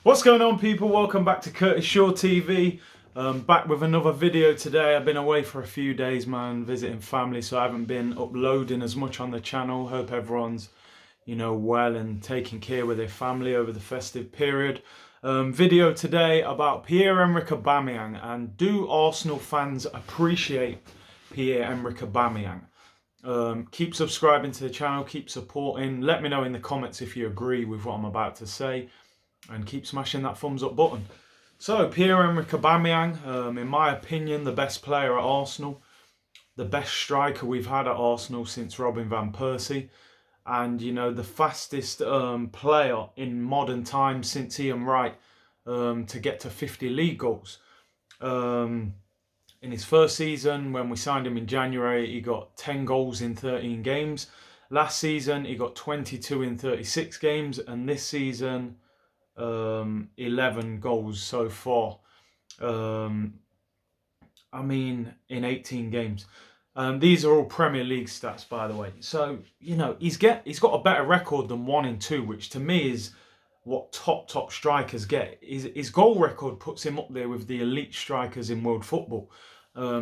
What's going on, people? Welcome back to Curtis Shaw TV. Back with another video today. I've been away for a few days, man, visiting family, so I haven't been uploading as much on the channel. Hope everyone's, well and taking care with their family over the festive period. Video today about Pierre-Emerick Aubameyang, and do Arsenal fans appreciate Pierre-Emerick Aubameyang? Keep subscribing to the channel, keep supporting. Let me know in the comments if you agree with what I'm about to say. And keep smashing that thumbs up button. So, Pierre-Emerick Aubameyang, in my opinion, the best player at Arsenal. The best striker we've had at Arsenal since Robin van Persie. And, the fastest player in modern times since Ian Wright to get to 50 league goals. In his first season, when we signed him in January, he got 10 goals in 13 games. Last season, he got 22 in 36 games. And this season, 11 goals so far. In 18 games. These are all Premier League stats, by the way. So, he's got a better record than 1 in 2, which to me is what top strikers get. His goal record puts him up there with the elite strikers in world football.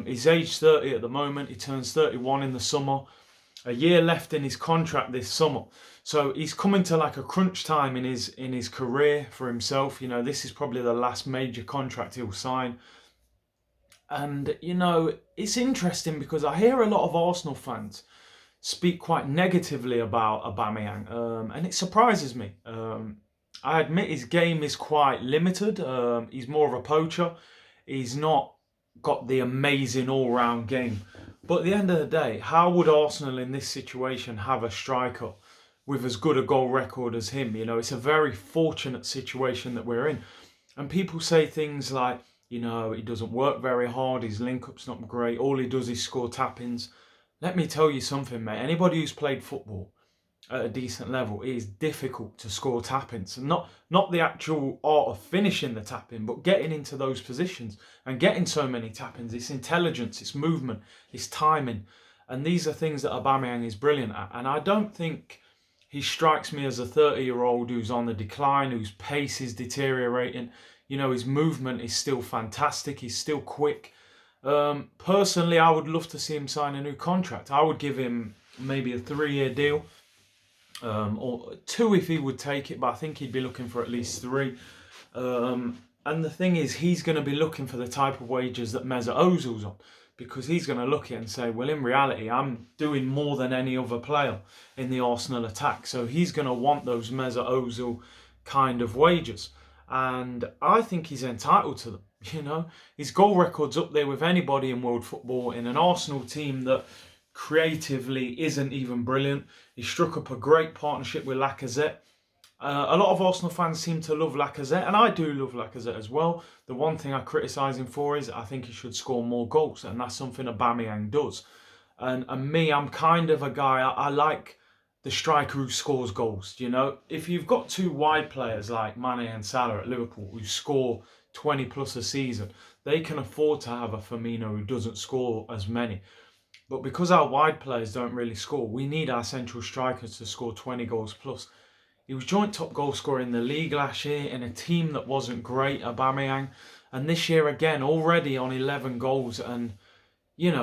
He's age 30 at the moment. He turns 31 in the summer. A year left in his contract this summer. So he's coming to like a crunch time in his career for himself. This is probably the last major contract he'll sign. And, it's interesting because I hear a lot of Arsenal fans speak quite negatively about Aubameyang. And it surprises me. I admit his game is quite limited. He's more of a poacher. He's not got the amazing all-round game. But at the end of the day, how would Arsenal in this situation have a striker with as good a goal record as him? It's a very fortunate situation that we're in. And people say things like, he doesn't work very hard, his link-up's not great, all he does is score tap-ins. Let me tell you something, mate. Anybody who's played football at a decent level, it is difficult to score tap-ins. And not the actual art of finishing the tap-in, but getting into those positions and getting so many tap-ins. It's intelligence, it's movement, it's timing. And these are things that Aubameyang is brilliant at. And I don't think he strikes me as a 30-year-old who's on the decline, whose pace is deteriorating. His movement is still fantastic. He's still quick. Personally, I would love to see him sign a new contract. I would give him maybe a 3-year deal. Or 2 if he would take it, but I think he'd be looking for at least 3. And the thing is, he's going to be looking for the type of wages that Mesut Ozil's on, because he's going to look at it and say, well, in reality, I'm doing more than any other player in the Arsenal attack. So he's going to want those Mesut Ozil kind of wages. And I think he's entitled to them. His goal record's up there with anybody in world football in an Arsenal team that creatively isn't even brilliant. He struck up a great partnership with Lacazette. A lot of Arsenal fans seem to love Lacazette, and I do love Lacazette as well. The one thing I criticise him for is I think he should score more goals, and that's something Aubameyang does. And me, I'm kind of a guy, I like the striker who scores goals. If you've got 2 wide players like Mane and Salah at Liverpool who score 20 plus a season, they can afford to have a Firmino who doesn't score as many. But because our wide players don't really score, we need our central strikers to score 20 goals plus. He was joint top goal scorer in the league last year in a team that wasn't great, Aubameyang. And this year again, already on 11 goals. And,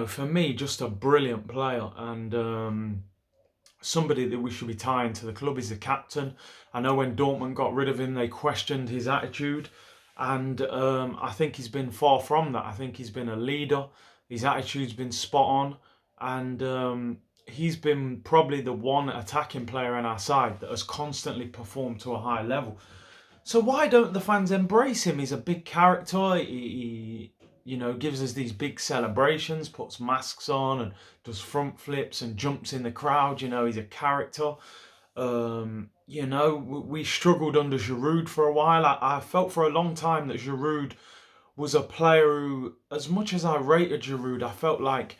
for me, just a brilliant player. And somebody that we should be tying to the club. Is the captain. I know when Dortmund got rid of him, they questioned his attitude. And I think he's been far from that. I think he's been a leader. His attitude's been spot on. And he's been probably the one attacking player on our side that has constantly performed to a high level. So why don't the fans embrace him? He's a big character. He gives us these big celebrations, puts masks on and does front flips and jumps in the crowd. He's a character. We struggled under Giroud for a while. I felt for a long time that Giroud was a player who, as much as I rated Giroud, I felt like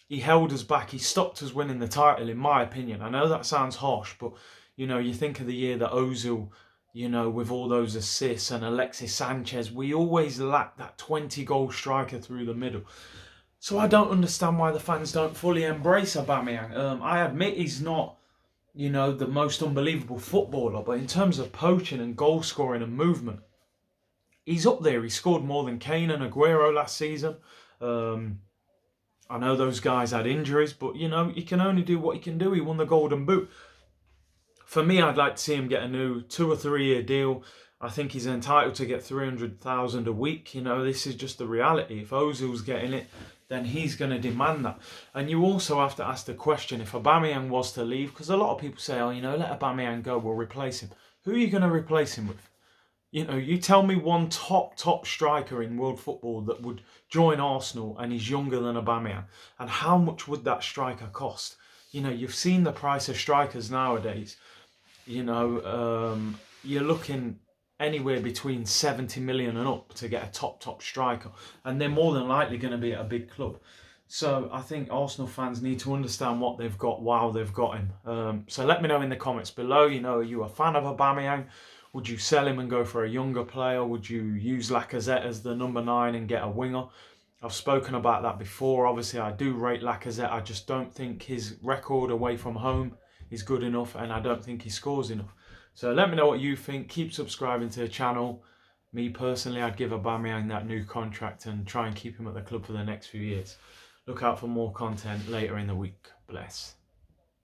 he held us back. He stopped us winning the title, in my opinion. I know that sounds harsh, but, you think of the year that Ozil, with all those assists, and Alexis Sanchez, we always lacked that 20-goal striker through the middle. So I don't understand why the fans don't fully embrace Aubameyang. I admit he's not, the most unbelievable footballer, but in terms of poaching and goal scoring and movement, he's up there. He scored more than Kane and Aguero last season. I know those guys had injuries, but you know, he can only do what he can do. He won the Golden Boot. For me, I'd like to see him get a new 2 or 3 year deal. I think he's entitled to get 300,000 a week. You know, this is just the reality. If Ozil's getting it, then he's going to demand that. And you also have to ask the question, if Aubameyang was to leave, because a lot of people say, oh, you know, let Aubameyang go, we'll replace him. Who are you going to replace him with? You know, you tell me one top striker in world football that would join Arsenal and is younger than Aubameyang, and how much would that striker cost? You know, you've seen the price of strikers nowadays. You know, you're looking anywhere between 70 million and up to get a top striker, and they're more than likely going to be at a big club. So I think Arsenal fans need to understand what they've got while they've got him. So let me know in the comments below. You know, are you a fan of Aubameyang? Would you sell him and go for a younger player? Would you use Lacazette as the number 9 and get a winger? I've spoken about that before. Obviously, I do rate Lacazette. I just don't think his record away from home is good enough, and I don't think he scores enough. So let me know what you think. Keep subscribing to the channel. Me personally, I'd give Aubameyang that new contract and try and keep him at the club for the next few years. Look out for more content later in the week. Bless.